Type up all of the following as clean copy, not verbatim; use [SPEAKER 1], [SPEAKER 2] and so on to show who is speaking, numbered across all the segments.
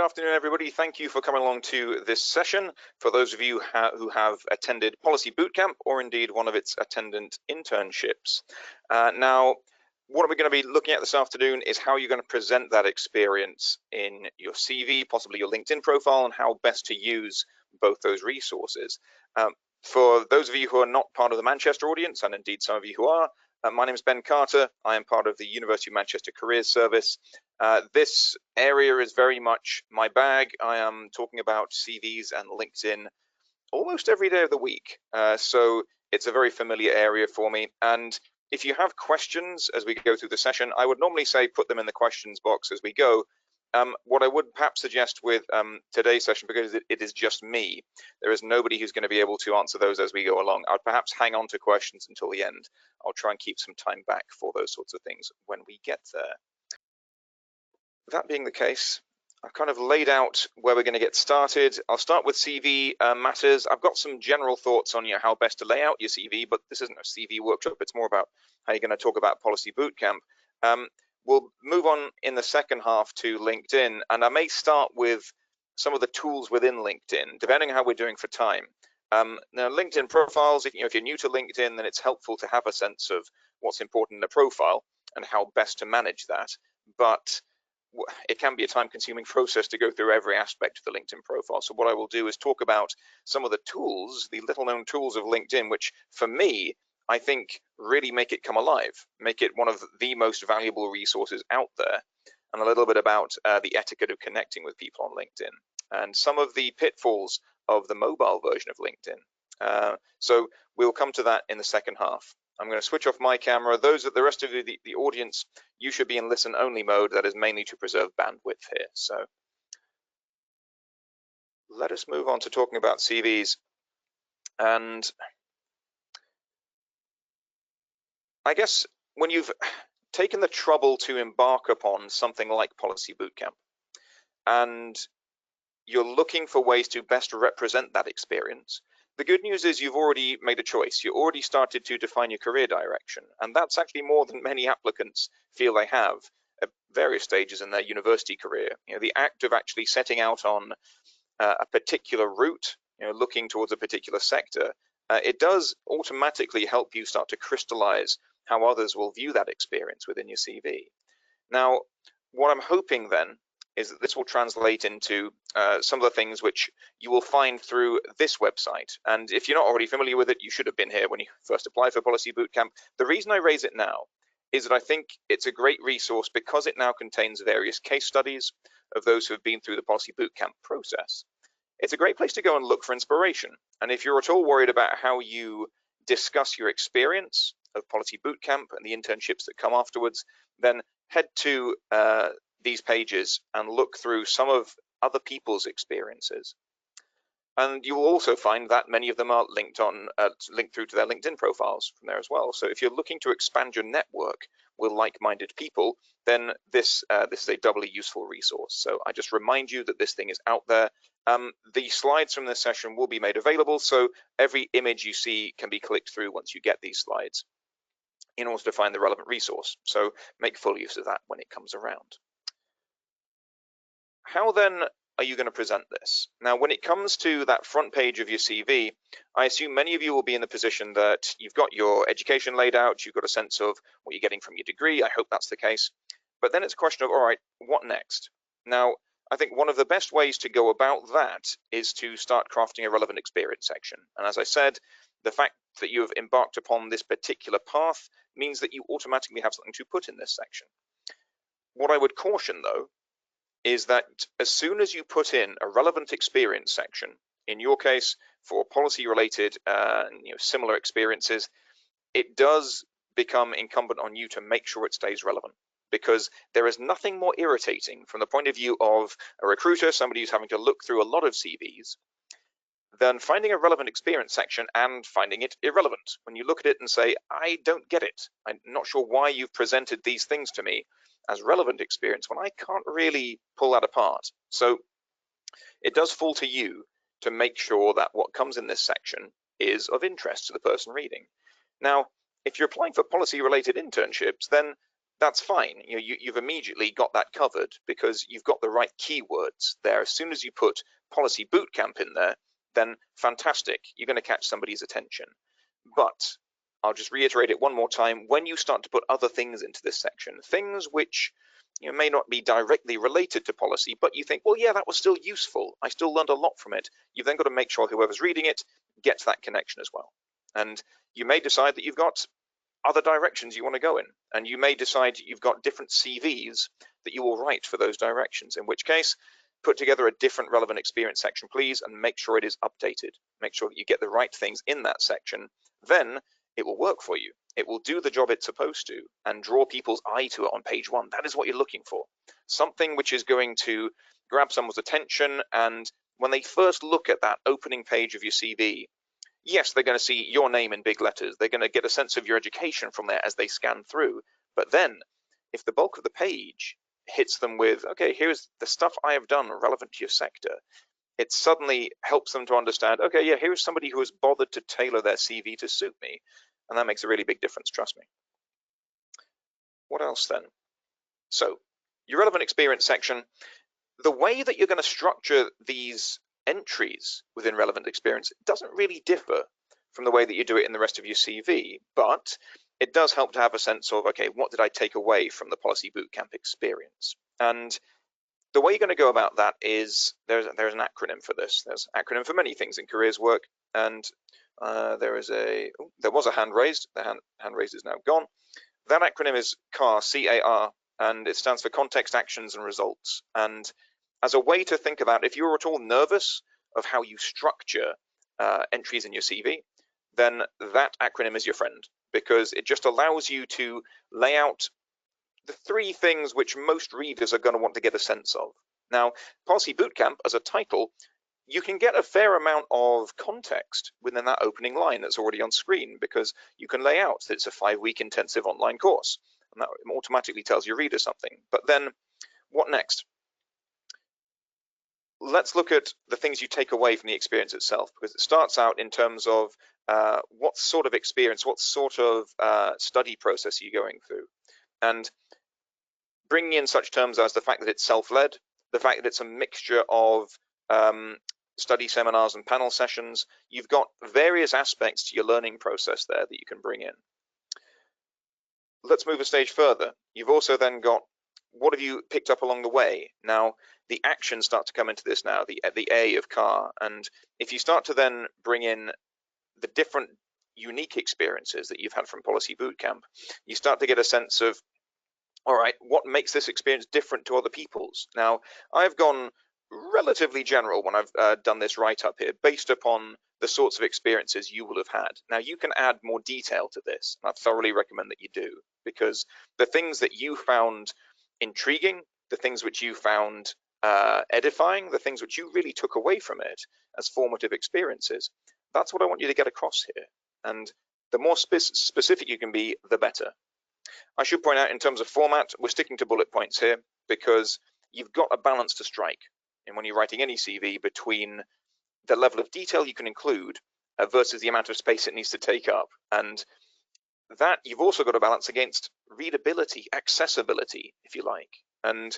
[SPEAKER 1] Good afternoon, everybody. Thank you for coming along to this session. For those of you who have attended Policy Bootcamp or indeed one of its attendant internships. Now, what we're going to be looking at this afternoon is how you're going to present that experience in your CV, possibly your LinkedIn profile, and how best to use both those resources. For those of you who are not part of the Manchester audience, and indeed some of you who are, my name is Ben Carter. I am part of the University of Manchester Careers Service. This area is very much my bag. I am talking about CVs and LinkedIn almost every day of the week. So it's a very familiar area for me. And if you have questions as we go through the session, I would normally say put them in the questions box as we go. What I would perhaps suggest with today's session, because it is just me, there is nobody who's going to be able to answer those as we go along. I'd perhaps hang on to questions until the end. I'll try and keep some time back for those sorts of things when we get there. That being the case, I've kind of laid out where we're going to get started. I'll start with CV matters. I've got some general thoughts on how best to lay out your CV, but this isn't a CV workshop. It's more about how you're going to talk about Policy Bootcamp. We'll move on in the second half to LinkedIn, and I may start with some of the tools within LinkedIn, depending on how we're doing for time. Now, LinkedIn profiles, if you're new to LinkedIn, then it's helpful to have a sense of what's important in a profile and how best to manage that. But it can be a time-consuming process to go through every aspect of the LinkedIn profile. So what I will do is talk about some of the tools, the little-known tools of LinkedIn, which for me, I think really make it come alive, make it one of the most valuable resources out there, and a little bit about the etiquette of connecting with people on LinkedIn and some of the pitfalls of the mobile version of LinkedIn. So we'll come to that in the second half. I'm going to switch off my camera. The rest of the audience, you should be in listen-only mode. That is mainly to preserve bandwidth here. So let us move on to talking about CVs. And I guess when you've taken the trouble to embark upon something like Policy Bootcamp, and you're looking for ways to best represent that experience, the good news is you've already made a choice. You already started to define your career direction, and that's actually more than many applicants feel they have at various stages in their university career. The act of actually setting out on a particular route, looking towards a particular sector, it does automatically help you start to crystallize how others will view that experience within your CV. Now, what I'm hoping then is that this will translate into some of the things which you will find through this website. And if you're not already familiar with it, you should have been here when you first applied for Policy Bootcamp. The reason I raise it now is that I think it's a great resource because it now contains various case studies of those who have been through the Policy Bootcamp process. It's a great place to go and look for inspiration. And if you're at all worried about how you discuss your experience of Policy Bootcamp and the internships that come afterwards, then head to these pages and look through some of other people's experiences. And you will also find that many of them are linked through to their LinkedIn profiles from there as well. So if you're looking to expand your network with like-minded people, then this is a doubly useful resource. So I just remind you that this thing is out there. The slides from this session will be made available, so every image you see can be clicked through once you get these slides in order to find the relevant resource. So make full use of that when it comes around. How then are you going to present this? Now, when it comes to that front page of your CV, I assume many of you will be in the position that you've got your education laid out, you've got a sense of what you're getting from your degree. I hope that's the case. But then it's a question of, all right, what next? Now, I think one of the best ways to go about that is to start crafting a relevant experience section. And as I said, the fact that you have embarked upon this particular path means that you automatically have something to put in this section. What I would caution, though, is that as soon as you put in a relevant experience section, in your case for policy-related similar experiences, it does become incumbent on you to make sure it stays relevant, because there is nothing more irritating from the point of view of a recruiter, somebody who's having to look through a lot of CVs, than finding a relevant experience section and finding it irrelevant. When you look at it and say, I don't get it, I'm not sure why you've presented these things to me as relevant experience when I can't really pull that apart. So it does fall to you to make sure that what comes in this section is of interest to the person reading. Now, if you're applying for policy-related internships, then that's fine. You've immediately got that covered because you've got the right keywords there. As soon as you put policy bootcamp in there, then fantastic, you're going to catch somebody's attention. But I'll just reiterate it one more time. When you start to put other things into this section, things which may not be directly related to policy, but you think, well, yeah, that was still useful. I still learned a lot from it. You've then got to make sure whoever's reading it gets that connection as well. And you may decide that you've got other directions you want to go in, and you may decide you've got different CVs that you will write for those directions, in which case put together a different relevant experience section, please, and make sure it is updated. Make sure that you get the right things in that section. Then it will work for you. It will do the job it's supposed to and draw people's eye to it on page one. That is what you're looking for. Something which is going to grab someone's attention, and when they first look at that opening page of your CV, yes, they're going to see your name in big letters. They're going to get a sense of your education from there as they scan through. But then if the bulk of the page hits them with, okay, here's the stuff I have done relevant to your sector, it suddenly helps them to understand, okay, yeah, here's somebody who has bothered to tailor their CV to suit me. And that makes a really big difference, trust me. What else then? So your relevant experience section, the way that you're going to structure these entries within relevant experience doesn't really differ from the way that you do it in the rest of your CV, but it does help to have a sense of, okay, what did I take away from the policy bootcamp experience? And the way you're going to go about that is there's an acronym for this. There's an acronym for many things in careers work, and there was a hand raised. The hand raised is now gone. That acronym is CAR, C-A-R, and it stands for context, actions, and results. And as a way to think about, if you're at all nervous of how you structure entries in your CV, then that acronym is your friend, because it just allows you to lay out the three things which most readers are going to want to get a sense of. Now, Policy Bootcamp as a title, you can get a fair amount of context within that opening line that's already on screen, because you can lay out that it's a 5-week intensive online course, and that automatically tells your reader something. But then what next? Let's look at the things you take away from the experience itself, because it starts out in terms of what sort of experience, what sort of study process are you going through, and bringing in such terms as the fact that it's self-led, the fact that it's a mixture of study seminars and panel sessions. You've got various aspects to your learning process there that you can bring in. Let's move a stage further. You've also then got, what have you picked up along the way? Now, the actions start to come into this now, the A of CAR. And if you start to then bring in the different unique experiences that you've had from Policy Bootcamp, you start to get a sense of, all right, what makes this experience different to other people's? Now, I've gone relatively general when I've done this write-up here, based upon the sorts of experiences you will have had. Now, you can add more detail to this, and I thoroughly recommend that you do, because the things that you found intriguing, the things which you found edifying, the things which you really took away from it as formative experiences, that's what I want you to get across here. And the more specific you can be, the better. I should point out, in terms of format, we're sticking to bullet points here, because you've got a balance to strike. And when you're writing any CV, between the level of detail you can include versus the amount of space it needs to take up. And that you've also got to balance against readability, accessibility, if you like. And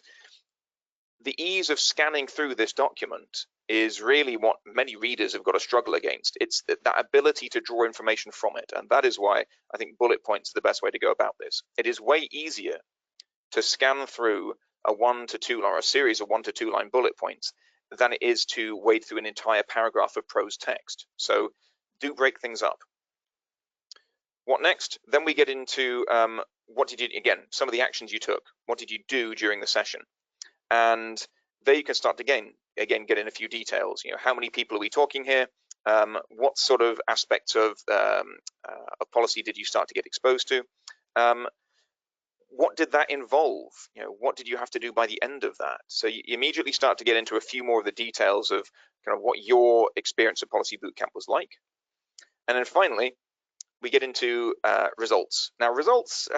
[SPEAKER 1] the ease of scanning through this document is really what many readers have got to struggle against. It's that ability to draw information from it. And that is why I think bullet points are the best way to go about this. It is way easier to scan through a 1 to 2 or a series of 1 to 2 line bullet points than it is to wade through an entire paragraph of prose text. So do break things up. What next? Then we get into what did you, again, some of the actions you took. What did you do during the session? And there you can start to again get in a few details. How many people are we talking here? What sort of aspects of policy did you start to get exposed to? What did that involve? What did you have to do by the end of that? So you immediately start to get into a few more of the details of kind of what your experience of Policy Bootcamp was like. And then finally, we get into results. Now, results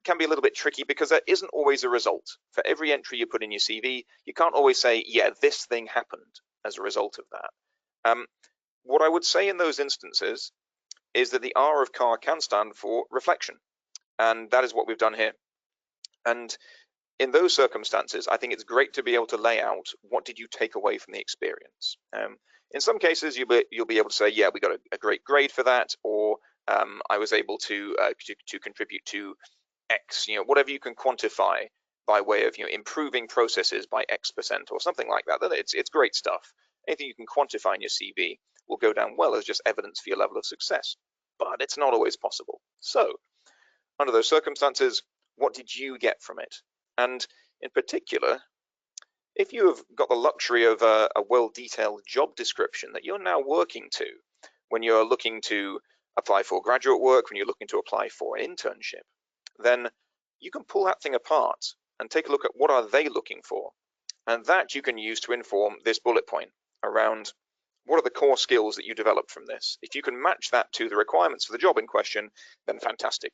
[SPEAKER 1] can be a little bit tricky, because there isn't always a result. For every entry you put in your CV, you can't always say, yeah, this thing happened as a result of that. What I would say in those instances is that the R of CAR can stand for reflection. And that is what we've done here. And in those circumstances, I think it's great to be able to lay out what did you take away from the experience. In some cases, you'll be able to say, yeah, we got a great grade for that, or I was able to contribute to X, whatever you can quantify by way of improving processes by X% or something like that. It's great stuff. Anything you can quantify in your CV will go down well as just evidence for your level of success, but it's not always possible. So under those circumstances, what did you get from it? And in particular, if you have got the luxury of a well-detailed job description that you're now working to when you're looking to apply for graduate work, when you're looking to apply for an internship, then you can pull that thing apart and take a look at what are they looking for. And that you can use to inform this bullet point around what are the core skills that you developed from this. If you can match that to the requirements for the job in question, then fantastic.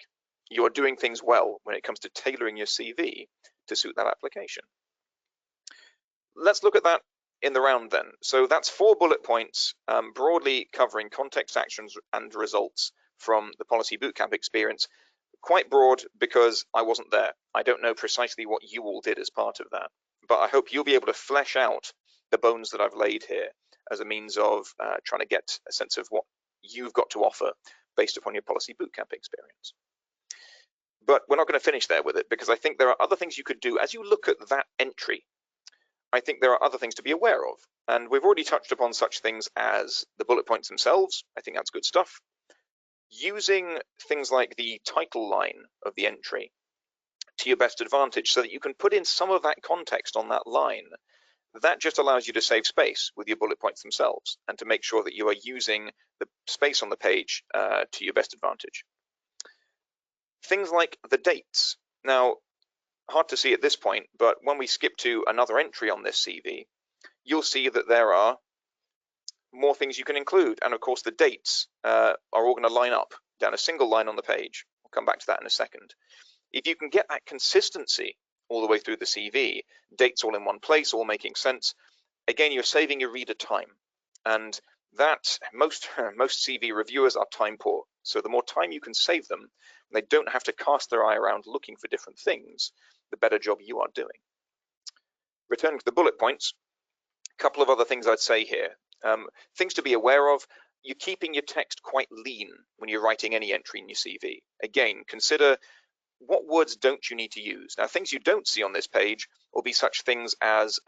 [SPEAKER 1] You are doing things well when it comes to tailoring your CV to suit that application. Let's look at that in the round then. So that's 4 bullet points, broadly covering context, actions, and results from the Policy Bootcamp experience. Quite broad because I wasn't there. I don't know precisely what you all did as part of that, but I hope you'll be able to flesh out the bones that I've laid here as a means of trying to get a sense of what you've got to offer based upon your Policy Bootcamp experience. But we're not going to finish there with it, because I think there are other things you could do as you look at that entry. I think there are other things to be aware of, and we've already touched upon such things as the bullet points themselves. I think that's good stuff. Using things like the title line of the entry to your best advantage so that you can put in some of that context on that line. That just allows you to save space with your bullet points themselves and to make sure that you are using the space on the page to your best advantage. Things like the dates. Now, hard to see at this point, but when we skip to another entry on this CV, you'll see that there are more things you can include. And of course, the dates are all going to line up down a single line on the page. We'll come back to that in a second. If you can get that consistency all the way through the CV, dates all in one place, all making sense, again, you're saving your reader time. And that most CV reviewers are time poor. So the more time you can save them, they don't have to cast their eye around looking for different things, the better job you are doing. Returning to the bullet points, a couple of other things I'd say here. Things to be aware of: you're keeping your text quite lean when you're writing any entry in your CV. Again, consider what words don't you need to use. Now, things you don't see on this page will be such things as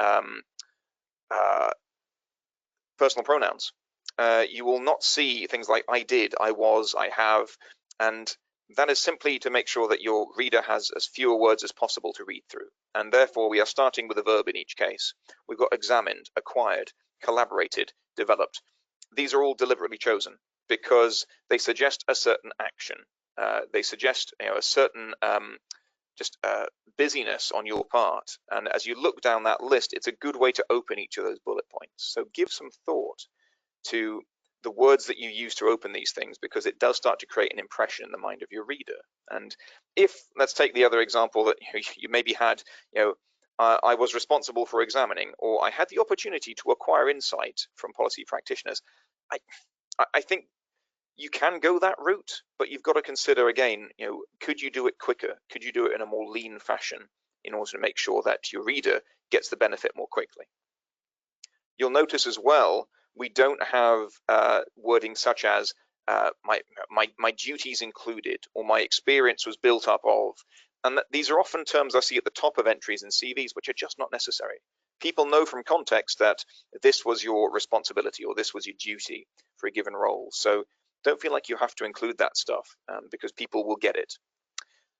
[SPEAKER 1] personal pronouns. You will not see things like I did, I was, I have, and that is simply to make sure that your reader has as fewer words as possible to read through. And therefore, we are starting with a verb in each case. We've got examined, acquired, collaborated, developed. These are all deliberately chosen because they suggest a certain action. They suggest a certain busyness on your part. And as you look down that list, it's a good way to open each of those bullet points. So give some thought to the words that you use to open these things, because it does start to create an impression in the mind of your reader. And if, let's take the other example that you maybe had, I was responsible for examining, or I had the opportunity to acquire insight from policy practitioners. I think you can go that route, but you've got to consider again, could you do it quicker? Could you do it in a more lean fashion in order to make sure that your reader gets the benefit more quickly? You'll notice as well, we don't have wording such as my duties included, or my experience was built up of. And these are often terms I see at the top of entries and CVs, which are just not necessary. People know from context that this was your responsibility or this was your duty for a given role. So don't feel like you have to include that stuff because people will get it.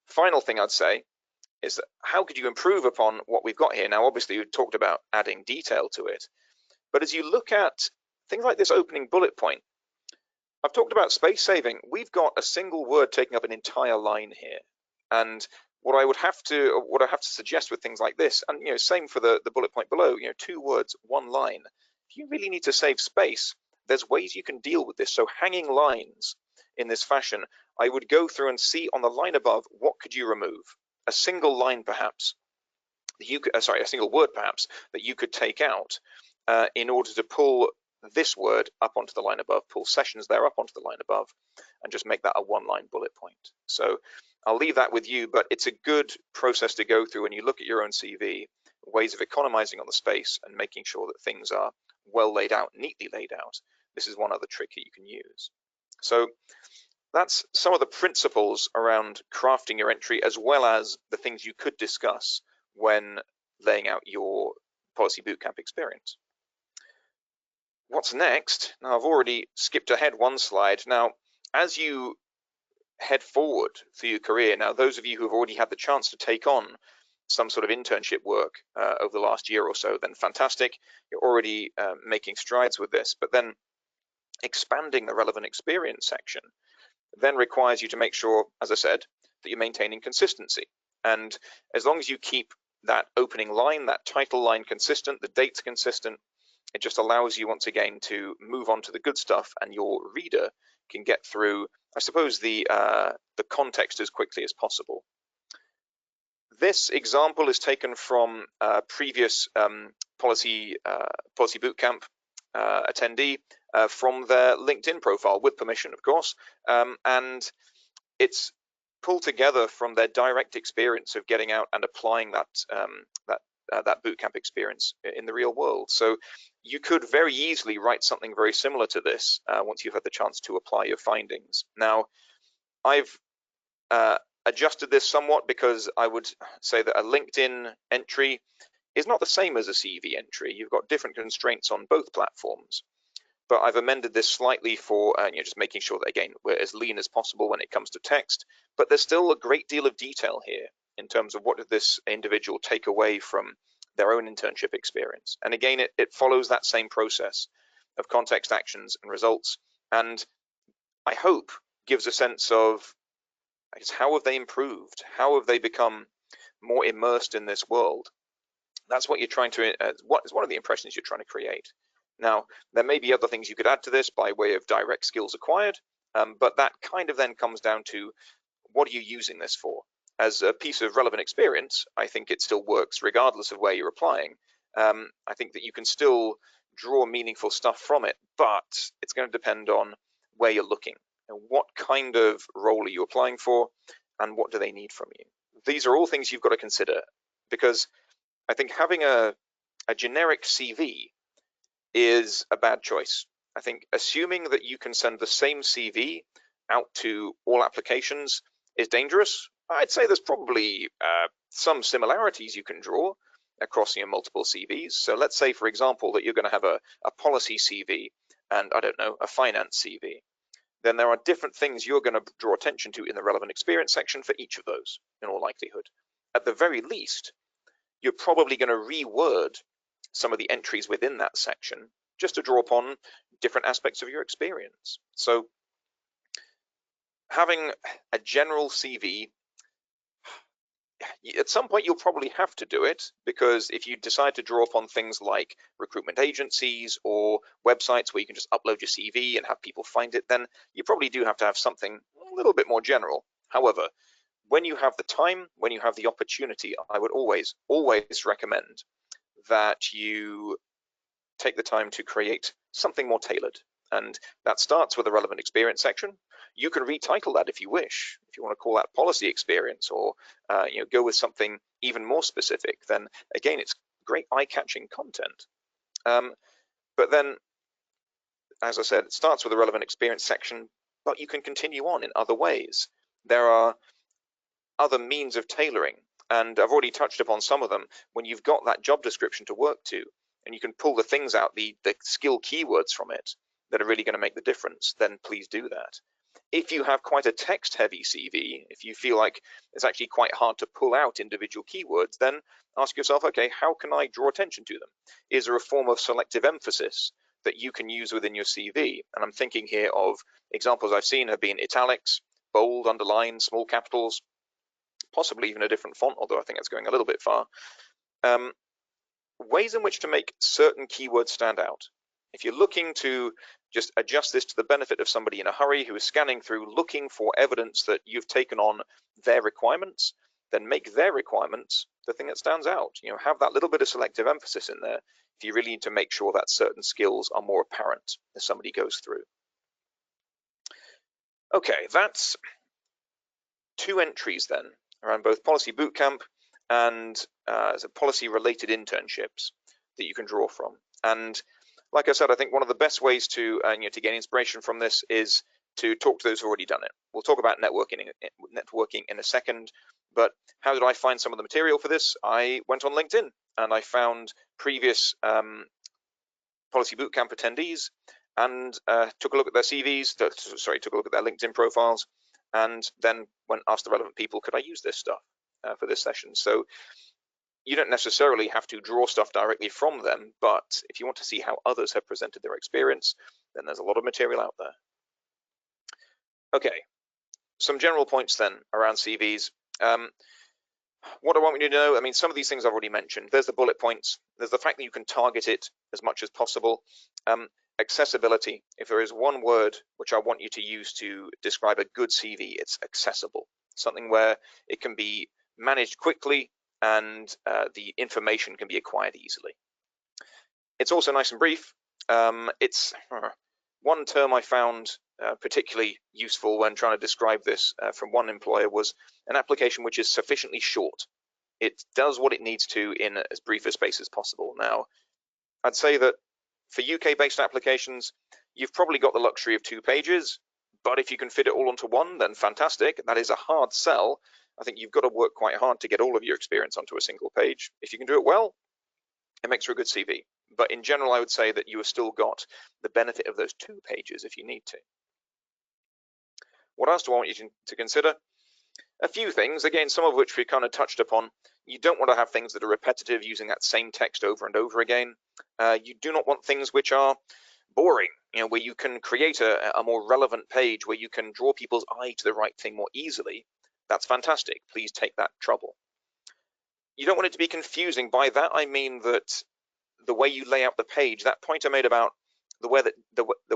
[SPEAKER 1] Final thing I'd say is that how could you improve upon what we've got here? Now, obviously, we've talked about adding detail to it, but as you look at things like this opening bullet point, I've talked about space saving. We've got a single word taking up an entire line here. And what I have to suggest with things like this, and same for the bullet point below, 2 words, 1 line. If you really need to save space, there's ways you can deal with this. So hanging lines in this fashion, I would go through and see on the line above, what could you remove? A single line perhaps, a single word perhaps, that you could take out in order to pull this word up onto the line above, pull sessions there up onto the line above, and just make that a 1-line bullet point. So I'll leave that with you, but it's a good process to go through when you look at your own CV, ways of economizing on the space and making sure that things are well laid out, neatly laid out. This is one other trick that you can use. So that's some of the principles around crafting your entry, as well as the things you could discuss when laying out your policy bootcamp experience. What's next? Now, I've already skipped ahead one slide. Now, as you head forward through your career, now those of you who have already had the chance to take on some sort of internship work over the last year or so, then fantastic. You're already making strides with this, but then expanding the relevant experience section then requires you to make sure, as I said, that you're maintaining consistency. And as long as you keep that opening line, that title line consistent, the dates consistent, it just allows you once again to move on to the good stuff, and your reader can get through, I suppose, the context as quickly as possible. This example is taken from a previous policy bootcamp attendee from their LinkedIn profile, with permission, of course, and it's pulled together from their direct experience of getting out and applying that bootcamp experience in the real world. So you could very easily write something very similar to this once you've had the chance to apply your findings. Now, I've adjusted this somewhat because I would say that a LinkedIn entry is not the same as a CV entry. You've got different constraints on both platforms, but I've amended this slightly for just making sure that, again, we're as lean as possible when it comes to text, but there's still a great deal of detail here in terms of what did this individual take away from their own internship experience. And again, it follows that same process of context, actions, and results, and I hope gives a sense of, I guess, how have they improved? How have they become more immersed in this world? That's what you're trying to, what is one of the impressions you're trying to create. Now, there may be other things you could add to this by way of direct skills acquired, but that kind of then comes down to, what are you using this for? As a piece of relevant experience, I think it still works regardless of where you're applying. I think that you can still draw meaningful stuff from it, but it's going to depend on where you're looking and what kind of role are you applying for and what do they need from you. These are all things you've got to consider, because I think having a generic CV is a bad choice. I think assuming that you can send the same CV out to all applications is dangerous. I'd say there's probably some similarities you can draw across multiple CVs. So let's say, for example, that you're going to have a policy CV and, I don't know, a finance CV. Then there are different things you're going to draw attention to in the relevant experience section for each of those, in all likelihood. At the very least, you're probably going to reword some of the entries within that section just to draw upon different aspects of your experience. So having a general CV, at some point you'll probably have to do it, because if you decide to draw upon things like recruitment agencies or websites where you can just upload your CV and have people find it, then you probably do have to have something a little bit more general. However, when you have the time, when you have the opportunity, I would always recommend that you take the time to create something more tailored. And that starts with a relevant experience section. You can retitle that if you wish. If you want to call that policy experience, or go with something even more specific, then again, it's great eye-catching content. But then, as I said, it starts with a relevant experience section, but you can continue on in other ways. There are other means of tailoring, and I've already touched upon some of them. When you've got that job description to work to, and you can pull the things out, the skill keywords from it that are really going to make the difference, then please do that. If you have quite a text-heavy CV, if you feel like it's actually quite hard to pull out individual keywords, then ask yourself, okay, how can I draw attention to them? Is there a form of selective emphasis that you can use within your CV? And I'm thinking here of examples I've seen have been italics, bold, underline, small capitals, possibly even a different font, although I think that's going a little bit far. Ways in which to make certain keywords stand out. If you're looking to just adjust this to the benefit of somebody in a hurry who is scanning through looking for evidence that you've taken on their requirements, then make their requirements the thing that stands out. Have that little bit of selective emphasis in there if you really need to make sure that certain skills are more apparent as somebody goes through. Okay, that's two entries then around both Policy Bootcamp and policy-related internships that you can draw from. And like I said, I think one of the best ways to gain inspiration from this is to talk to those who've already done it. We'll talk about networking in a second, but how did I find some of the material for this? I went on LinkedIn and I found previous Policy Bootcamp attendees and took a look at their CVs, took a look at their LinkedIn profiles, and then asked the relevant people, could I use this stuff for this session? So you don't necessarily have to draw stuff directly from them, but if you want to see how others have presented their experience, then there's a lot of material out there. Okay, some general points then around CVs. What I want you to know, I mean, some of these things I've already mentioned. There's the bullet points. There's the fact that you can target it as much as possible. Accessibility. If there is one word which I want you to use to describe a good CV, it's accessible. Something where it can be managed quickly and the information can be acquired easily. It's also nice and brief. It's one term I found particularly useful when trying to describe this from one employer was an application which is sufficiently short. It does what it needs to in as brief a space as possible. Now, I'd say that for UK-based applications, you've probably got the luxury of 2 pages, but if you can fit it all onto one, then fantastic. That is a hard sell. I think you've got to work quite hard to get all of your experience onto a single page. If you can do it well, it makes for a good CV. But in general, I would say that you have still got the benefit of those 2 pages if you need to. What else do I want you to consider? A few things, again, some of which we kind of touched upon. You don't want to have things that are repetitive using that same text over and over again. You do not want things which are boring, where you can create a more relevant page, where you can draw people's eye to the right thing more easily. That's fantastic. Please take that trouble. You don't want it to be confusing. By that, I mean that the way you lay out the page, that point I made about the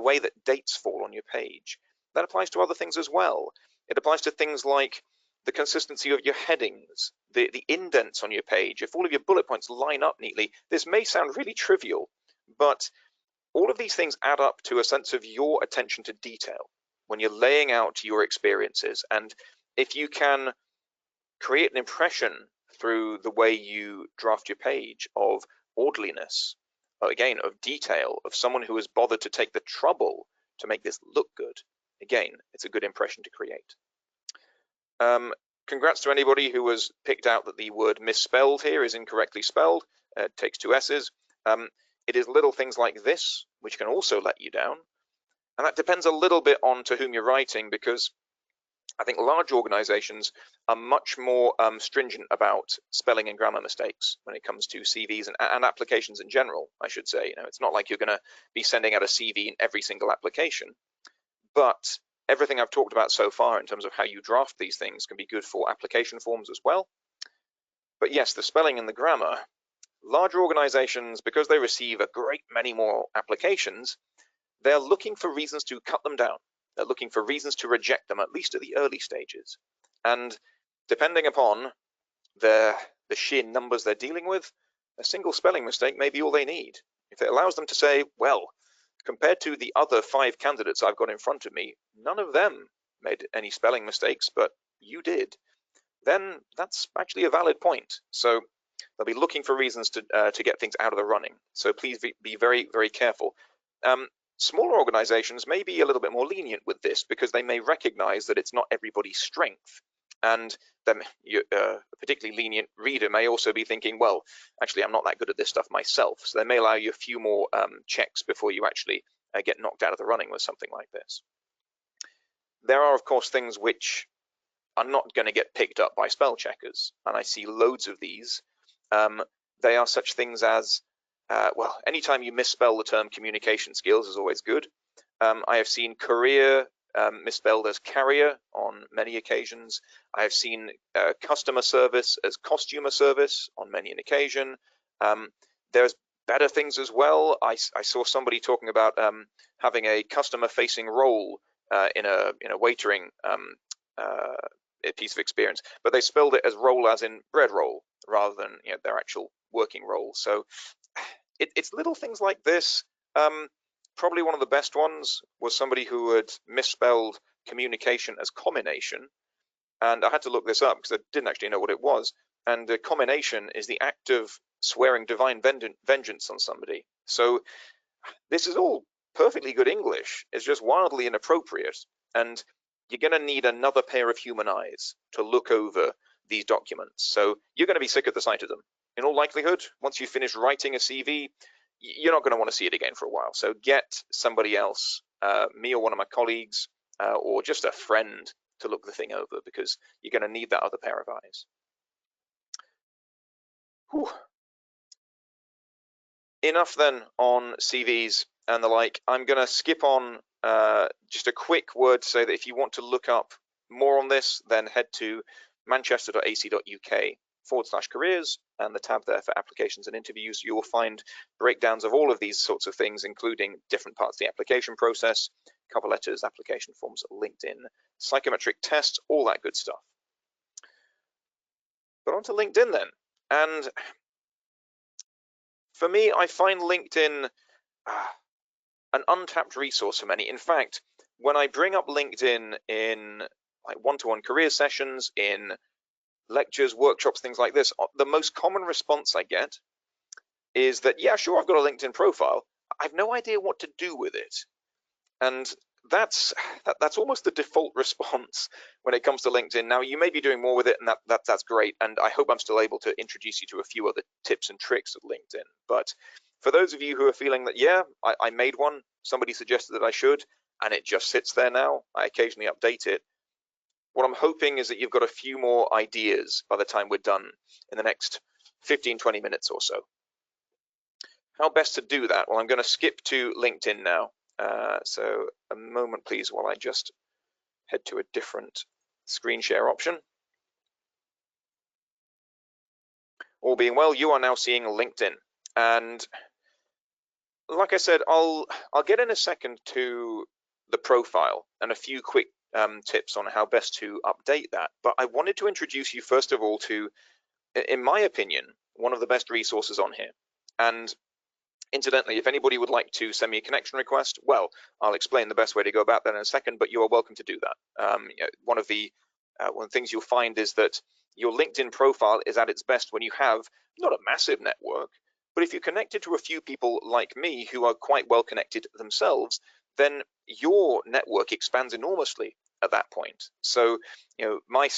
[SPEAKER 1] way that dates fall on your page, that applies to other things as well. It applies to things like the consistency of your headings, the indents on your page. If all of your bullet points line up neatly, this may sound really trivial, but all of these things add up to a sense of your attention to detail when you're laying out your experiences. And if you can create an impression through the way you draft your page of orderliness, again, of detail, of someone who has bothered to take the trouble to make this look good, again, it's a good impression to create. Congrats to anybody who has picked out that the word misspelled here is incorrectly spelled. It takes 2 S's. It is little things like this which can also let you down. And that depends a little bit on to whom you're writing, because I think large organizations are much more stringent about spelling and grammar mistakes when it comes to CVs and applications in general, I should say. It's not like you're going to be sending out a CV in every single application, but everything I've talked about so far in terms of how you draft these things can be good for application forms as well. But yes, the spelling and the grammar, larger organizations, because they receive a great many more applications, they're looking for reasons to cut them down. They're looking for reasons to reject them, at least at the early stages. And depending upon the sheer numbers they're dealing with, a single spelling mistake may be all they need. If it allows them to say, well, compared to the other 5 candidates I've got in front of me, none of them made any spelling mistakes, but you did, then that's actually a valid point. So they'll be looking for reasons to get things out of the running. So please be very, very careful. Smaller organizations may be a little bit more lenient with this because they may recognize that it's not everybody's strength. And then a particularly lenient reader may also be thinking, well, actually, I'm not that good at this stuff myself. So they may allow you a few more checks before you actually get knocked out of the running with something like this. There are, of course, things which are not going to get picked up by spell checkers. And I see loads of these. They are such things as, well, anytime you misspell the term communication skills is always good. I have seen career misspelled as carrier on many occasions. I have seen customer service as costumer service on many an occasion. There's better things as well. I saw somebody talking about having a customer-facing role in a waitering piece of experience, but they spelled it as role as in bread roll rather than their actual working role. So it's little things like this. Probably one of the best ones was somebody who had misspelled communication as combination, And I had to look this up because I didn't actually know what it was. And the commination is the act of swearing divine vengeance on somebody. So this is all perfectly good English. It's just wildly inappropriate. And you're going to need another pair of human eyes to look over these documents. So you're going to be sick of the sight of them. In all likelihood, once you finish writing a CV, you're not going to want to see it again for a while. So get somebody else, me or one of my colleagues, or just a friend to look the thing over, because you're going to need that other pair of eyes. Whew. Enough then on CVs and the like. I'm going to skip on just a quick word to say that if you want to look up more on this, then head to manchester.ac.uk/careers, and the tab there for applications and interviews. You will find breakdowns of all of these sorts of things, including different parts of the application process, cover letters, application forms, LinkedIn, psychometric tests, all that good stuff. But on to LinkedIn then. And for me, I find LinkedIn an untapped resource for many. In fact, when I bring up LinkedIn in like one-to-one career sessions, in lectures, workshops, things like this, the most common response I get is that, yeah, sure, I've got a LinkedIn profile. I've no idea what to do with it. And that's almost the default response when it comes to LinkedIn. Now, you may be doing more with it, and that's great. And I hope I'm still able to introduce you to a few other tips and tricks of LinkedIn. But for those of you who are feeling that, yeah, I made one, somebody suggested that I should, and it just sits there now, I occasionally update it. What I'm hoping is that you've got a few more ideas by the time we're done in the next 15, 20 minutes or so. How best to do that? Well, I'm going to skip to LinkedIn now. So a moment, please, while I just head to a different screen share option. All being well, you are now seeing LinkedIn. And like I said, I'll get in a second to the profile and a few quick tips on how best to update that. But I wanted to introduce you first of all to, in my opinion, one of the best resources on here. And incidentally, if anybody would like to send me a connection request, well, I'll explain the best way to go about that in a second, but you are welcome to do that. One of the things you'll find is that your LinkedIn profile is at its best when you have not a massive network, but if you're connected to a few people like me who are quite well connected themselves, then your network expands enormously at that point. So, my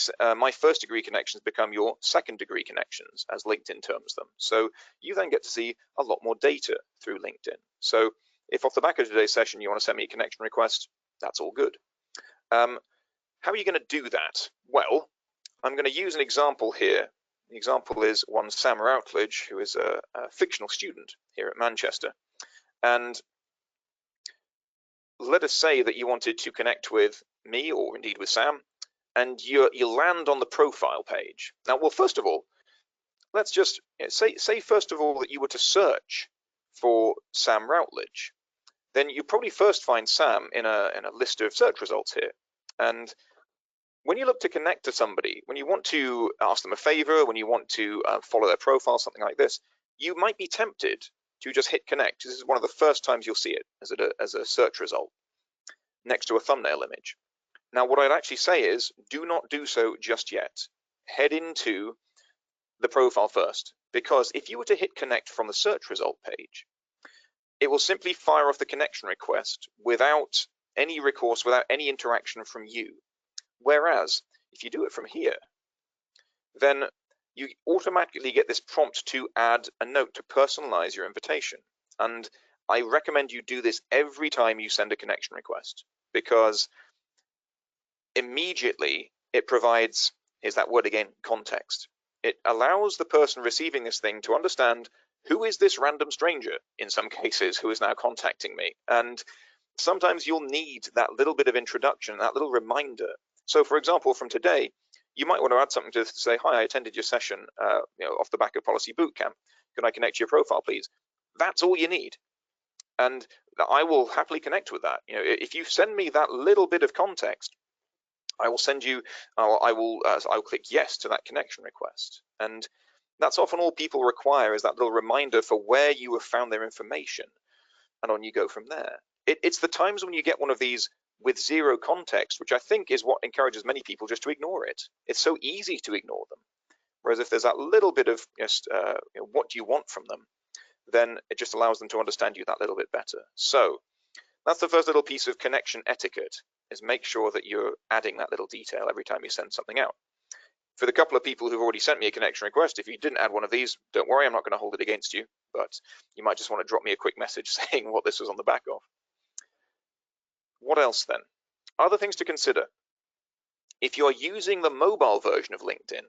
[SPEAKER 1] first degree connections become your second degree connections, as LinkedIn terms them. So you then get to see a lot more data through LinkedIn. So if off the back of today's session you want to send me a connection request, that's all good. How are you going to do that? Well, I'm going to use an example here. The example is one Sam Routledge, who is a fictional student here at Manchester. And let us say that you wanted to connect with me, or indeed with Sam, and you land on the profile page. Now, well, first of all, let's just say first of all that you were to search for Sam Routledge. Then you probably first find Sam in a list of search results here. And when you look to connect to somebody, when you want to ask them a favor, when you want to follow their profile, something like this, you might be tempted to just hit connect. This is one of the first times you'll see it as a search result next to a thumbnail image. Now, what I'd actually say is do not do so just yet. Head into the profile first, because if you were to hit connect from the search result page, it will simply fire off the connection request without any recourse, without any interaction from you. Whereas if you do it from here, then you automatically get this prompt to add a note to personalize your invitation. And I recommend you do this every time you send a connection request, because immediately it provides, here's that word again, context. It allows the person receiving this thing to understand, who is this random stranger, in some cases, who is now contacting me? And sometimes you'll need that little bit of introduction, that little reminder. So for example, from today, you might want to add something to say, hi, I attended your session off the back of Policy Bootcamp. Can I connect to your profile, please? That's all you need. And I will happily connect with that. If you send me that little bit of context, I will send you, I'll click yes to that connection request. And that's often all people require, is that little reminder for where you have found their information. And on you go from there. It's the times when you get one of these with zero context, which I think is what encourages many people just to ignore it. It's so easy to ignore them. Whereas if there's that little bit of just what do you want from them, then it just allows them to understand you that little bit better. So that's the first little piece of connection etiquette, is make sure that you're adding that little detail every time you send something out. For the couple of people who've already sent me a connection request, if you didn't add one of these, don't worry, I'm not going to hold it against you, but you might just want to drop me a quick message saying what this was on the back of. What else then? Other things to consider. If you're using the mobile version of LinkedIn,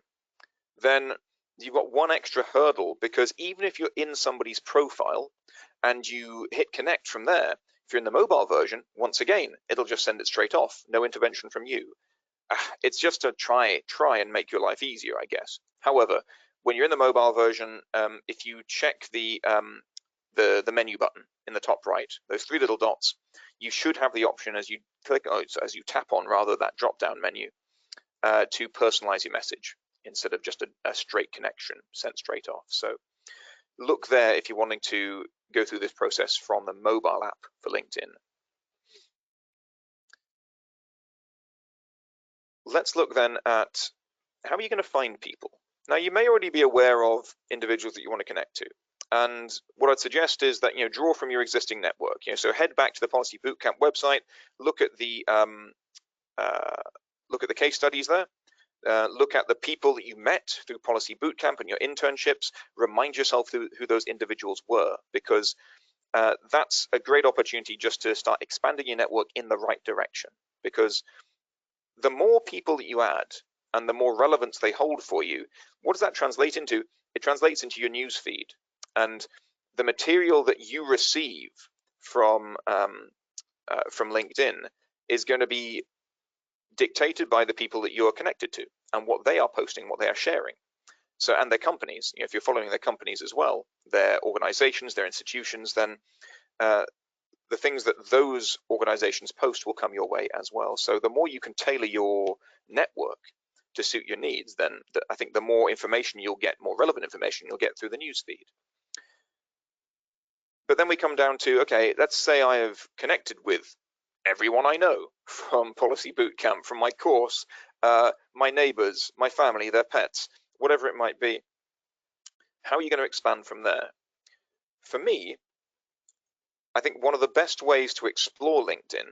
[SPEAKER 1] then you've got one extra hurdle, because even if you're in somebody's profile and you hit connect from there, if you're in the mobile version, once again, it'll just send it straight off, no intervention from you. It's just to try and make your life easier, I guess. However, when you're in the mobile version, if you check the menu button in the top right, those three little dots, you should have the option as you click, as you tap on rather, that drop-down menu to personalize your message instead of just a straight connection sent straight off. So look there if you're wanting to go through this process from the mobile app for LinkedIn. Let's look then at how are you going to find people. Now, you may already be aware of individuals that you want to connect to. And what I'd suggest is that, draw from your existing network. So head back to the Policy Bootcamp website, look at the case studies there. Look at the people that you met through Policy Bootcamp and your internships. Remind yourself who those individuals were, because that's a great opportunity just to start expanding your network in the right direction. Because the more people that you add and the more relevance they hold for you, what does that translate into? It translates into your news feed, and the material that you receive from LinkedIn is going to be dictated by the people that you're connected to and what they are posting, what they are sharing. So, and their companies, if you're following their companies as well, their organizations, their institutions, then the things that those organizations post will come your way as well. So the more you can tailor your network to suit your needs, then I think the more information you'll get, more relevant information you'll get through the news feed. But then we come down to, okay, let's say I have connected with everyone I know from Policy Bootcamp, from my course, my neighbors, my family, their pets, whatever it might be. How are you going to expand from there? For me, I think one of the best ways to explore LinkedIn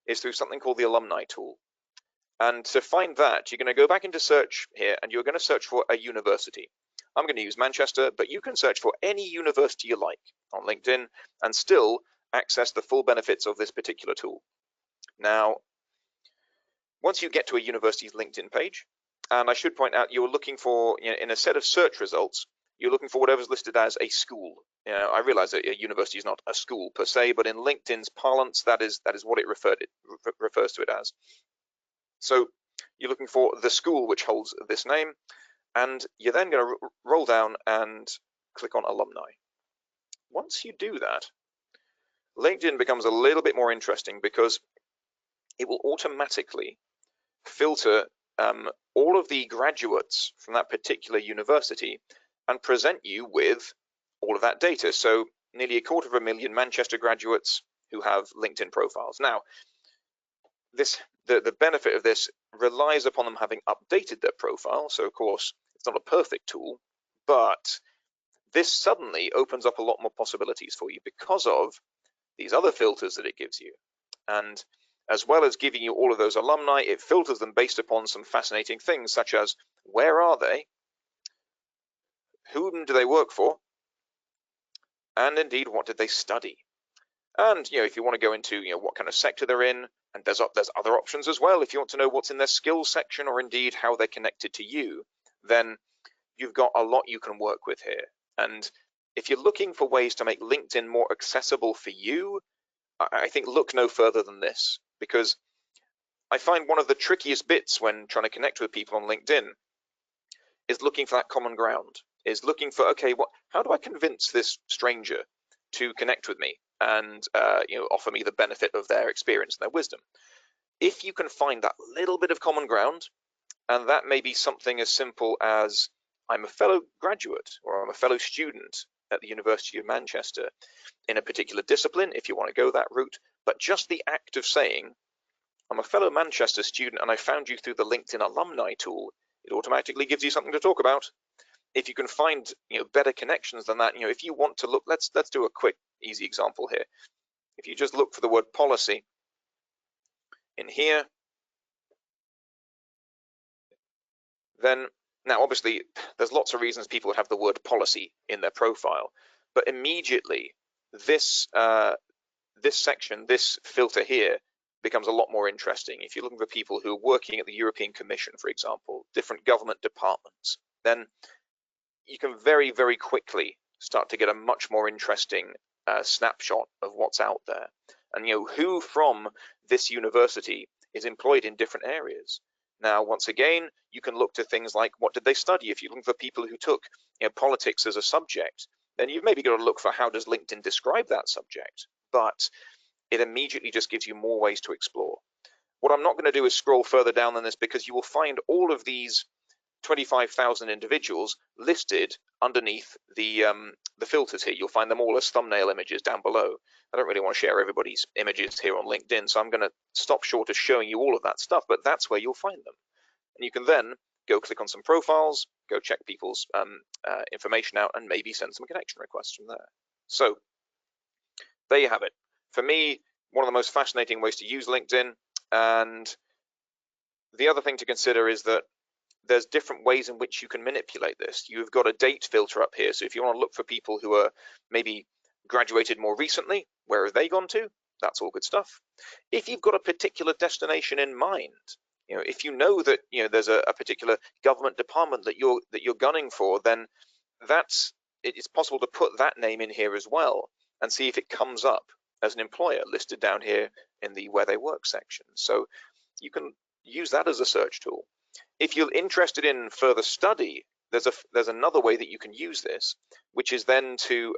[SPEAKER 1] is through something called the Alumni Tool. And to find that, you're going to go back into search here and you're going to search for a university. I'm going to use Manchester, but you can search for any university you like on LinkedIn and still access the full benefits of this particular tool. Now, once you get to a university's LinkedIn page, and I should point out you're looking for, in a set of search results, you're looking for whatever's listed as a school. I realize that a university is not a school per se, but in LinkedIn's parlance, that is what it refers to it as. So you're looking for the school which holds this name, and you're then going to roll down and click on alumni. Once you do that, LinkedIn becomes a little bit more interesting because it will automatically filter all of the graduates from that particular university and present you with all of that data. So nearly 250,000 Manchester graduates who have LinkedIn profiles. Now, the benefit of this relies upon them having updated their profile. So of course, it's not a perfect tool, but this suddenly opens up a lot more possibilities for you because of these other filters that it gives you. And as well as giving you all of those alumni, it filters them based upon some fascinating things, such as where are they, whom do they work for, and indeed what did they study. And if you want to go into what kind of sector they're in, and there's other options as well. If you want to know what's in their skills section, or indeed how they're connected to you, then you've got a lot you can work with here. And if you're looking for ways to make LinkedIn more accessible for you, I think look no further than this, because I find one of the trickiest bits when trying to connect with people on LinkedIn is looking for that common ground, is looking for, okay, how do I convince this stranger to connect with me and offer me the benefit of their experience and their wisdom? If you can find that little bit of common ground, and that may be something as simple as I'm a fellow graduate or I'm a fellow student at the University of Manchester in a particular discipline, if you want to go that route, but just the act of saying I'm a fellow Manchester student and I found you through the LinkedIn Alumni Tool, it automatically gives you something to talk about. If you can find better connections than that, if you want to look, let's do a quick easy example here. If you just look for the word policy in here, then now obviously there's lots of reasons people would have the word policy in their profile, but immediately this this section, this filter here, becomes a lot more interesting. If you're looking for people who are working at the European Commission, for example, different government departments, then you can very, very quickly start to get a much more interesting snapshot of what's out there. And who from this university is employed in different areas. Now, once again, you can look to things like what did they study. If you're looking for people who took politics as a subject, then you've maybe got to look for how does LinkedIn describe that subject. But it immediately just gives you more ways to explore. What I'm not going to do is scroll further down than this, because you will find all of these 25,000 individuals listed underneath the filters here. You'll find them all as thumbnail images down below. I don't really want to share everybody's images here on LinkedIn, so I'm going to stop short of showing you all of that stuff, but that's where you'll find them. And you can then go click on some profiles, go check people's information out, and maybe send some connection requests from there. So there you have it. For me, one of the most fascinating ways to use LinkedIn. And the other thing to consider is that there's different ways in which you can manipulate this. You've got a date filter up here. So if you want to look for people who are maybe graduated more recently, where have they gone to? That's all good stuff. If you've got a particular destination in mind, if you know that there's a particular government department that you're gunning for, then it's possible to put that name in here as well and see if it comes up as an employer listed down here in the where they work section. So you can use that as a search tool. If you're interested in further study, there's another way that you can use this, which is then to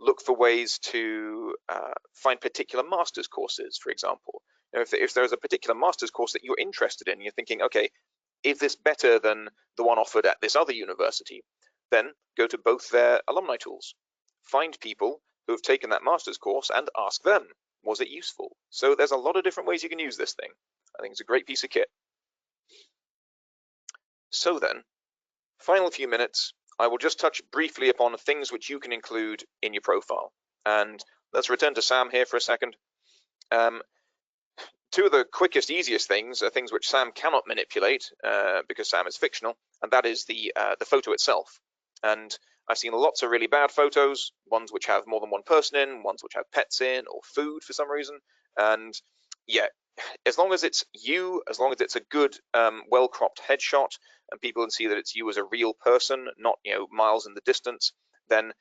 [SPEAKER 1] look for ways to find particular master's courses, for example. If there's a particular master's course that you're interested in, you're thinking, okay, is this better than the one offered at this other university? Then go to both their alumni tools. Find people who have taken that master's course and ask them, was it useful? So there's a lot of different ways you can use this thing. I think it's a great piece of kit. So then, final few minutes, I will just touch briefly upon things which you can include in your profile. And let's return to Sam here for a second. Two of the quickest, easiest things are things which Sam cannot manipulate because Sam is fictional, and that is the photo itself. And I've seen lots of really bad photos, ones which have more than one person in, ones which have pets in, or food for some reason. And yeah, as long as it's you, as long as it's a good, well-cropped headshot, and people can see that it's you as a real person, not miles in the distance, then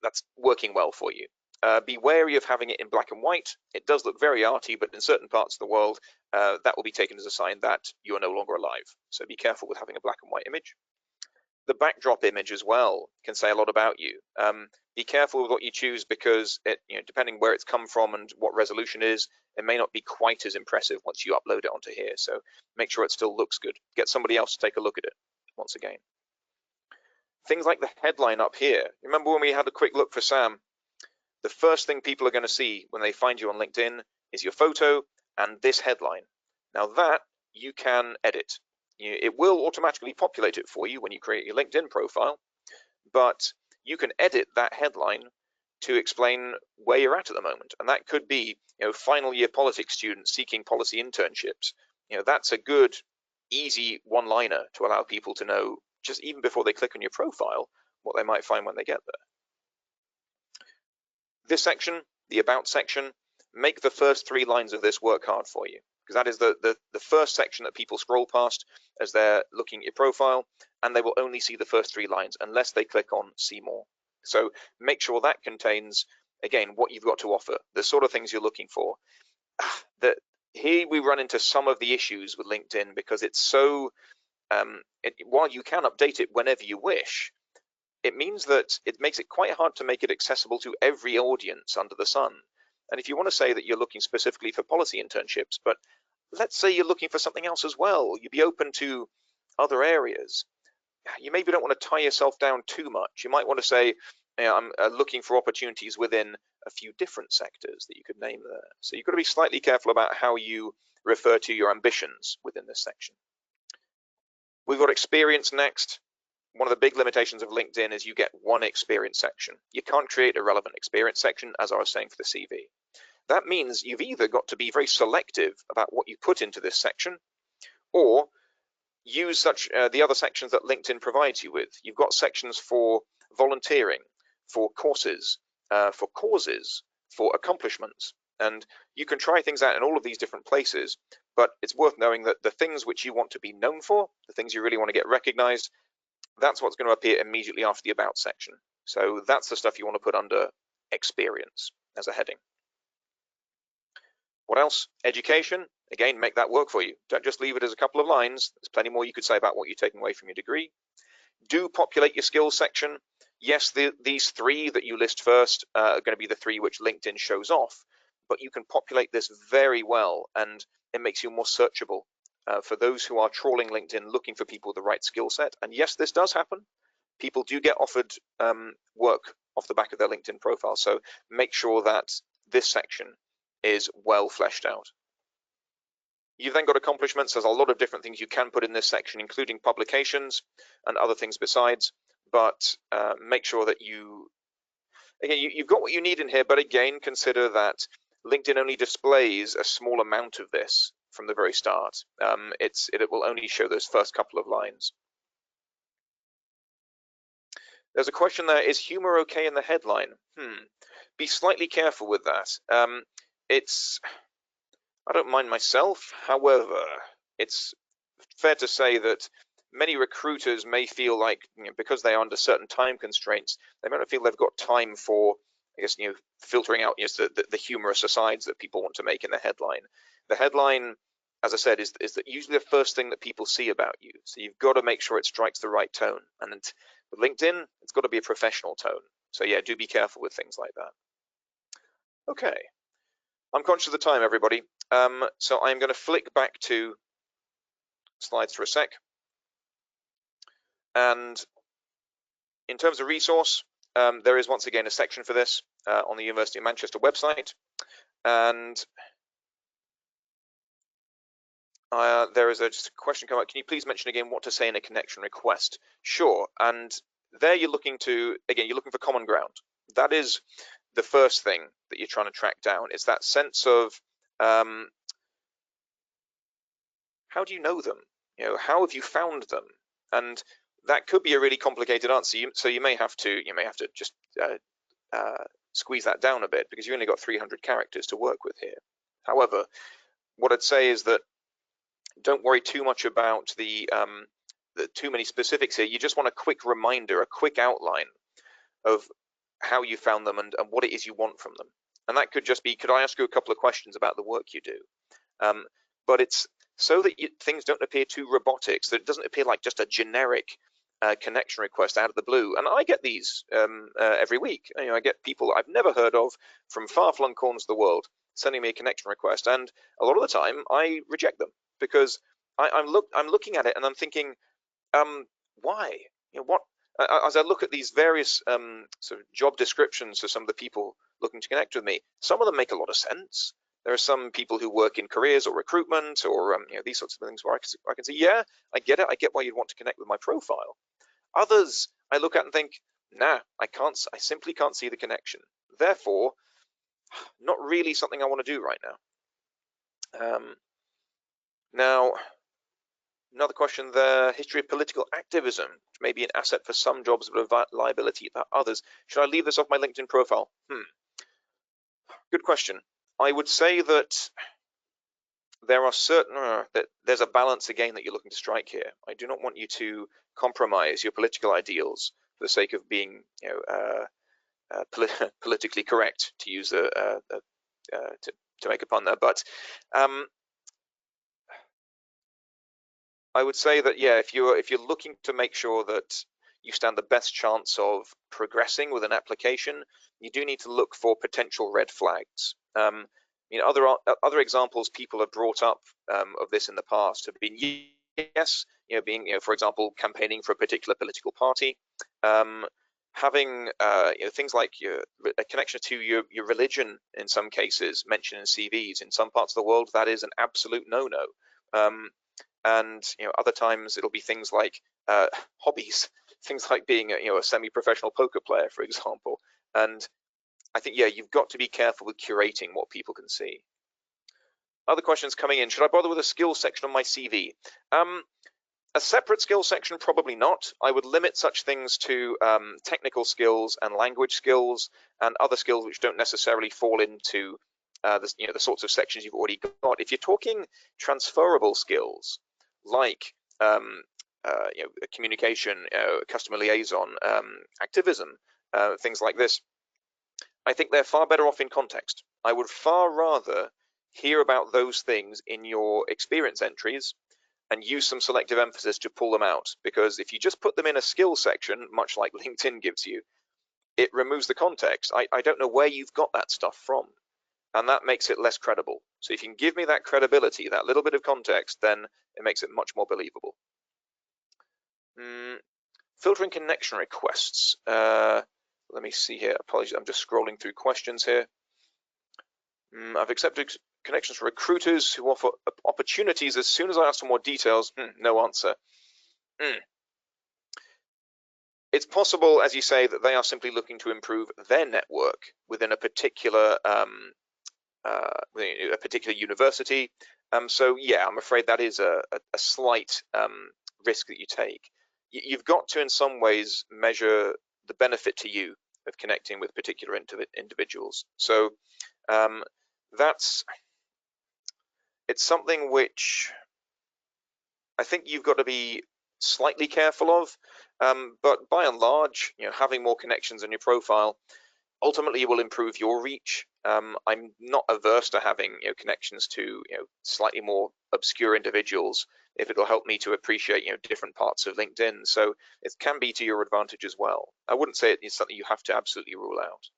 [SPEAKER 1] that's working well for you. Be wary of having it in black and white. It does look very arty, but in certain parts of the world, that will be taken as a sign that you are no longer alive. So be careful with having a black and white image. The backdrop image as well can say a lot about you. Be careful with what you choose, because depending where it's come from and what resolution is, it may not be quite as impressive once you upload it onto here. So make sure it still looks good. Get somebody else to take a look at it once again. Things like the headline up here. Remember when we had a quick look for Sam? The first thing people are going to see when they find you on LinkedIn is your photo and this headline. Now that you can edit. It will automatically populate it for you when you create your LinkedIn profile, but you can edit that headline to explain where you're at the moment. And that could be, final year politics students seeking policy internships. That's a good, easy one-liner to allow people to know, just even before they click on your profile, what they might find when they get there. This section, the About section, make the first 3 lines of this work hard for you, because that is the first section that people scroll past as they're looking at your profile, and they will only see the first 3 lines unless they click on See More. So make sure that contains, again, what you've got to offer, the sort of things you're looking for. Here we run into some of the issues with LinkedIn, because it's so, while you can update it whenever you wish, it means that it makes it quite hard to make it accessible to every audience under the sun. And if you want to say that you're looking specifically for policy internships, but let's say you're looking for something else as well, you'd be open to other areas, you maybe don't want to tie yourself down too much. You might want to say, I'm looking for opportunities within a few different sectors that you could name there. So you've got to be slightly careful about how you refer to your ambitions within this section. We've got experience next. One of the big limitations of LinkedIn is you get one experience section. You can't create a relevant experience section, as I was saying for the CV. That means you've either got to be very selective about what you put into this section, or use the other sections that LinkedIn provides you with. You've got sections for volunteering, for courses, for causes, for accomplishments, and you can try things out in all of these different places, but it's worth knowing that the things which you want to be known for, the things you really want to get recognized, that's what's going to appear immediately after the About section. So that's the stuff you want to put under experience as a heading. What else? Education. Again, make that work for you. Don't just leave it as a couple of lines. There's plenty more you could say about what you're taking away from your degree. Do populate your skills section. Yes, these three that you list first are going to be the three which LinkedIn shows off, but you can populate this very well, and it makes you more searchable for those who are trawling LinkedIn looking for people with the right skill set. And yes, this does happen. People do get offered work off the back of their LinkedIn profile. So make sure that this section is well fleshed out. You've then got accomplishments. There's a lot of different things you can put in this section, including publications and other things besides, but make sure that you've got what you need in here, but again, consider that LinkedIn only displays a small amount of this from the very start. It will only show those first couple of lines. There's a question there, is humor okay in the headline? Be slightly careful with that. I don't mind myself. However, it's fair to say that many recruiters may feel like, because they are under certain time constraints, they may not feel they've got time for, I guess, filtering out the humorous asides that people want to make in the headline. The headline, as I said, is that usually the first thing that people see about you. So you've got to make sure it strikes the right tone. And with LinkedIn, it's got to be a professional tone. So yeah, do be careful with things like that. Okay, I'm conscious of the time, everybody. So I'm going to flick back to slides for a sec. And in terms of resource, there is once again a section for this on the University of Manchester website. And there is just a question come up. Can you please mention again what to say in a connection request? Sure. And there you're looking for common ground. That is the first thing that you're trying to track down. It's that sense of how do you know them? How have you found them? And that could be a really complicated answer. So you may have to just squeeze that down a bit, because you only got 300 characters to work with here. However, what I'd say is that don't worry too much about the too many specifics here. You just want a quick reminder, a quick outline of how you found them and what it is you want from them. And that could just be, could I ask you a couple of questions about the work you do? But it's so that things don't appear too robotic, so it doesn't appear like just a generic connection request out of the blue. And I get these every week. I get people I've never heard of from far-flung corners of the world sending me a connection request, and a lot of the time I reject them, because I'm looking at it and I'm thinking, why? What? As I look at these various sort of job descriptions for some of the people looking to connect with me, some of them make a lot of sense. There are some people who work in careers or recruitment or these sorts of things where I can say, yeah, I get it. I get why you'd want to connect with my profile. Others I look at and think, nah, I simply can't see the connection. Therefore, not really something I want to do right now. Now, another question there, history of political activism, which may be an asset for some jobs but a liability for others. Should I leave this off my LinkedIn profile? Good question. I would say that there are that there's a balance again that you're looking to strike here. I do not want you to compromise your political ideals for the sake of being, politically correct, to use to make a pun there. But I would say that, yeah, if you're looking to make sure that you stand the best chance of progressing with an application, you do need to look for potential red flags. Other examples people have brought up of this in the past have been, yes, for example, campaigning for a particular political party, having things like a connection to your religion in some cases mentioned in CVs. In some parts of the world, that is an absolute no-no. And other times it'll be things like hobbies, things like being a semi-professional poker player, for example. And I think, yeah, you've got to be careful with curating what people can see. Other questions coming in. Should I bother with a skills section on my CV? A separate skills section, probably not. I would limit such things to technical skills and language skills and other skills which don't necessarily fall into the sorts of sections you've already got. If you're talking transferable skills like communication, customer liaison, activism, things like this, I think they're far better off in context. I would far rather hear about those things in your experience entries and use some selective emphasis to pull them out. Because if you just put them in a skills section, much like LinkedIn gives you, it removes the context. I don't know where you've got that stuff from, and that makes it less credible. So if you can give me that credibility, that little bit of context, then it makes it much more believable. Filtering connection requests. Let me see here. Apologies, I'm just scrolling through questions here. I've accepted connections from recruiters who offer opportunities. As soon as I ask for more details, no answer. It's possible, as you say, that they are simply looking to improve their network within a particular university. So yeah, I'm afraid that is a slight risk that you take. You've got to, in some ways, measure the benefit to you of connecting with particular individuals. So it's something which I think you've got to be slightly careful of, but by and large, having more connections in your profile ultimately will improve your reach. I'm not averse to having connections to slightly more obscure individuals if it'll help me to appreciate different parts of LinkedIn. So it can be to your advantage as well. I wouldn't say it's something you have to absolutely rule out.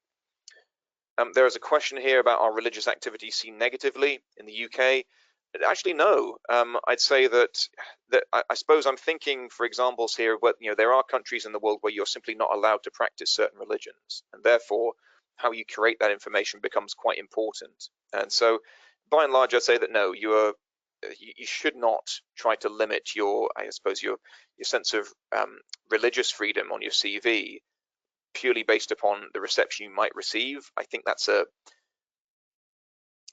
[SPEAKER 1] There is a question here about our religious activities seen negatively in the UK. Actually, no. I'd say that I suppose I'm thinking, for examples here, where there are countries in the world where you're simply not allowed to practice certain religions, and therefore how you curate that information becomes quite important. And so, by and large, I'd say that no, you should not try to limit your sense of religious freedom on your CV purely based upon the reception you might receive. I think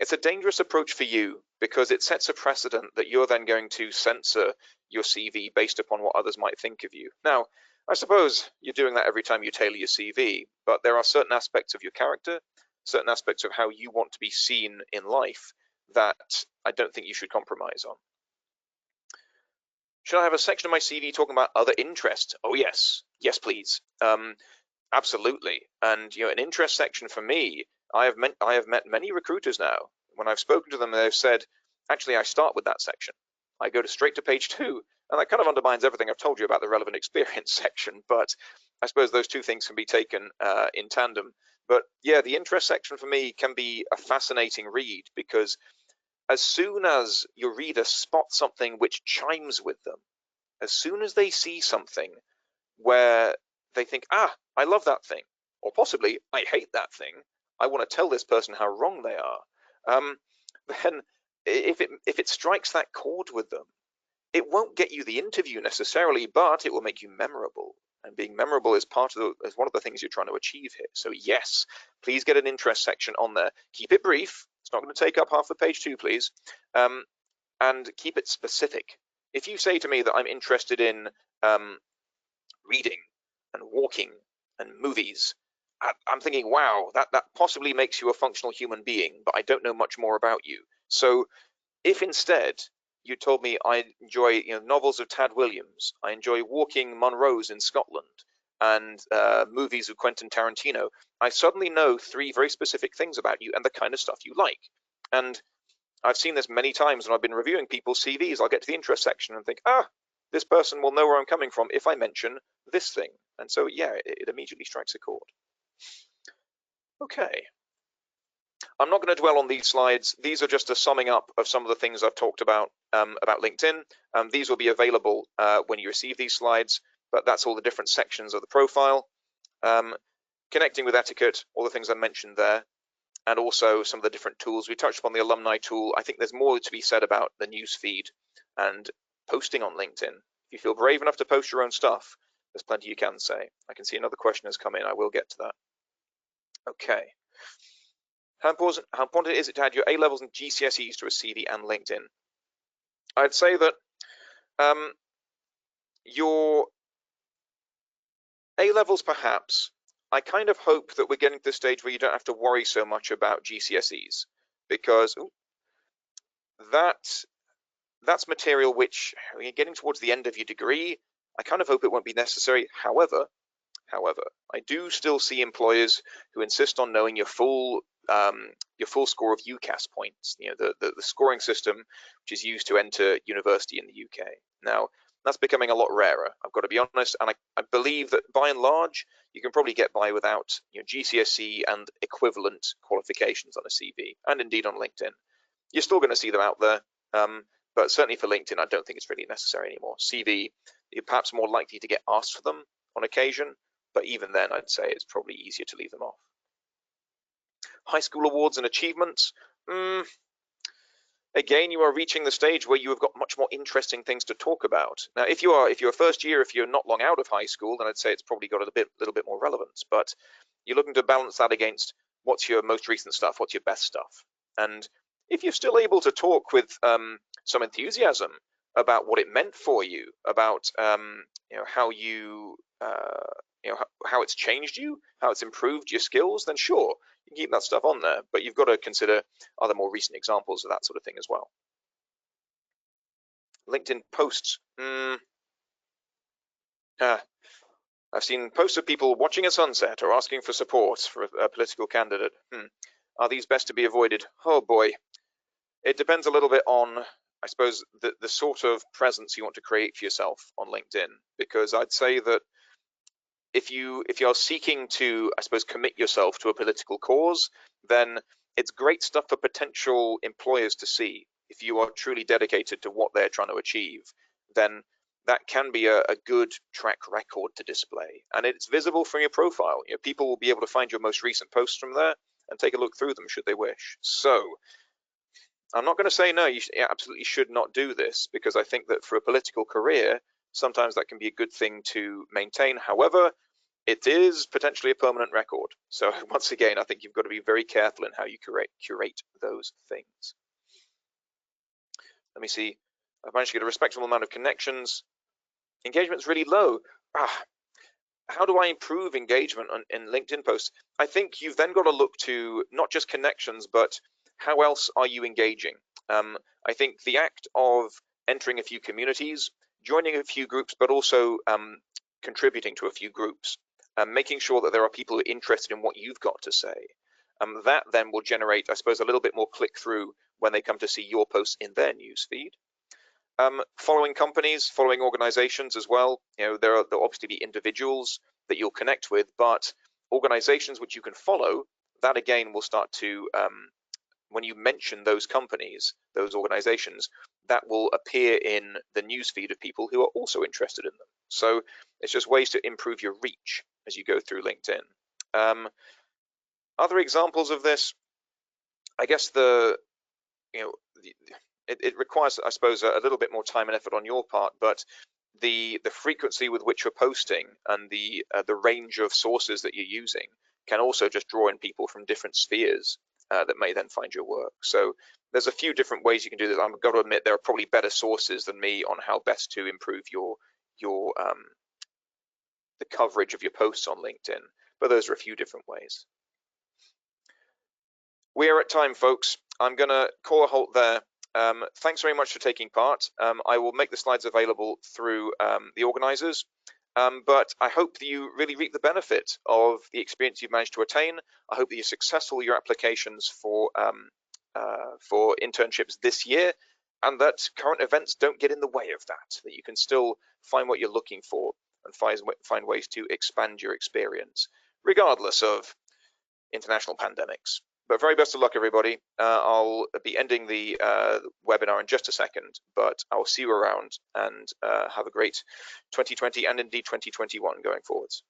[SPEAKER 1] it's a dangerous approach for you, because it sets a precedent that you're then going to censor your CV based upon what others might think of you. Now, I suppose you're doing that every time you tailor your CV, but there are certain aspects of your character, certain aspects of how you want to be seen in life that I don't think you should compromise on. Should I have a section of my CV talking about other interests? Oh, yes. Yes, please. Absolutely. And an interest section for me, I have met many recruiters now. When I've spoken to them, they've said, actually, I start with that section. I go straight to page 2, and that kind of undermines everything I've told you about the relevant experience section. But I suppose those two things can be taken in tandem. But yeah, the interest section for me can be a fascinating read, because as soon as your reader spots something which chimes with them, as soon as they see something where they think, I love that thing, or possibly I hate that thing, I want to tell this person how wrong they are, then if it strikes that chord with them, it won't get you the interview necessarily, but it will make you memorable. And being memorable is is one of the things you're trying to achieve here. So yes, please get an interest section on there. Keep it brief. It's not going to take up half the page 2, please. And keep it specific. If you say to me that I'm interested in reading and walking and movies, I'm thinking, wow, that possibly makes you a functional human being, but I don't know much more about you. So if instead you told me I enjoy novels of Tad Williams, I enjoy walking Munros in Scotland, and movies of Quentin Tarantino, I suddenly know 3 very specific things about you and the kind of stuff you like. And I've seen this many times when I've been reviewing people's CVs. I'll get to the interest section and think, this person will know where I'm coming from if I mention this thing. And so, yeah, it immediately strikes a chord. Okay. I'm not going to dwell on these slides. These are just a summing up of some of the things I've talked about LinkedIn. These will be available when you receive these slides, but that's all the different sections of the profile. connecting with etiquette, all the things I mentioned there, and also some of the different tools. We touched upon the Alumni Tool. I think there's more to be said about the news feed and posting on LinkedIn. If you feel brave enough to post your own stuff, there's plenty you can say. I can see another question has come in. I will get to that. Okay. How important is it to add your A-levels and GCSEs to a CV and LinkedIn? I'd say that your A-levels, perhaps, I kind of hope that we're getting to the stage where you don't have to worry so much about GCSEs, because that's material which, when you're getting towards the end of your degree, I kind of hope it won't be necessary. However, I do still see employers who insist on knowing your full score of UCAS points, the scoring system which is used to enter university in the UK. Now, that's becoming a lot rarer, I've got to be honest, and I believe that by and large, you can probably get by without GCSE and equivalent qualifications on a CV, and indeed on LinkedIn. You're still going to see them out there, but certainly for LinkedIn, I don't think it's really necessary anymore. CV, you're perhaps more likely to get asked for them on occasion, but even then, I'd say it's probably easier to leave them off. High school awards and achievements. Again, you are reaching the stage where you have got much more interesting things to talk about. Now, if you're first year, if you're not long out of high school, then I'd say it's probably got a little bit more relevance. But you're looking to balance that against what's your most recent stuff, what's your best stuff, and if you're still able to talk with some enthusiasm about what it meant for you, about how you how it's changed you, how it's improved your skills, then sure, you can keep that stuff on there. But you've got to consider other more recent examples of that sort of thing as well. LinkedIn posts. I've seen posts of people watching a sunset or asking for support for a political candidate. Are these best to be avoided? Oh boy. It depends a little bit on, I suppose, the sort of presence you want to create for yourself on LinkedIn, because I'd say that if you're seeking to, I suppose, commit yourself to a political cause, then it's great stuff for potential employers to see. If you are truly dedicated to what they're trying to achieve, then that can be a good track record to display, and it's visible from your profile. People will be able to find your most recent posts from there and take a look through them should they wish. So I'm not going to say no, you absolutely should not do this, because I think that for a political career, sometimes that can be a good thing to maintain. However, it is potentially a permanent record. So once again, I think you've got to be very careful in how you curate those things. Let me see. I've managed to get a respectable amount of connections. Engagement's really low. How do I improve engagement in LinkedIn posts? I think you've then got to look to not just connections, but how else are you engaging? I think the act of entering a few communities, joining a few groups, but also contributing to a few groups, making sure that there are people who are interested in what you've got to say. That then will generate, I suppose, a little bit more click-through when they come to see your posts in their newsfeed. Following companies, following organizations as well. There'll obviously be individuals that you'll connect with, but organizations which you can follow, that again will start to, when you mention those companies, those organizations, that will appear in the newsfeed of people who are also interested in them. So it's just ways to improve your reach as you go through LinkedIn. Other examples of this, I guess it requires, I suppose, a little bit more time and effort on your part, but the frequency with which you're posting and the range of sources that you're using can also just draw in people from different spheres that may then find your work. So there's a few different ways you can do this. I've got to admit there are probably better sources than me on how best to improve the coverage of your posts on LinkedIn, but those are a few different ways. We are at time, folks. I'm going to call a halt there. Thanks very much for taking part. I will make the slides available through the organizers, but I hope that you really reap the benefit of the experience you've managed to attain. I hope that you're successful with your applications for internships this year, and that current events don't get in the way of that you can still find what you're looking for and find ways to expand your experience, regardless of international pandemics. But very best of luck, everybody. I'll be ending the webinar in just a second, but I'll see you around, and have a great 2020 and indeed 2021 going forwards.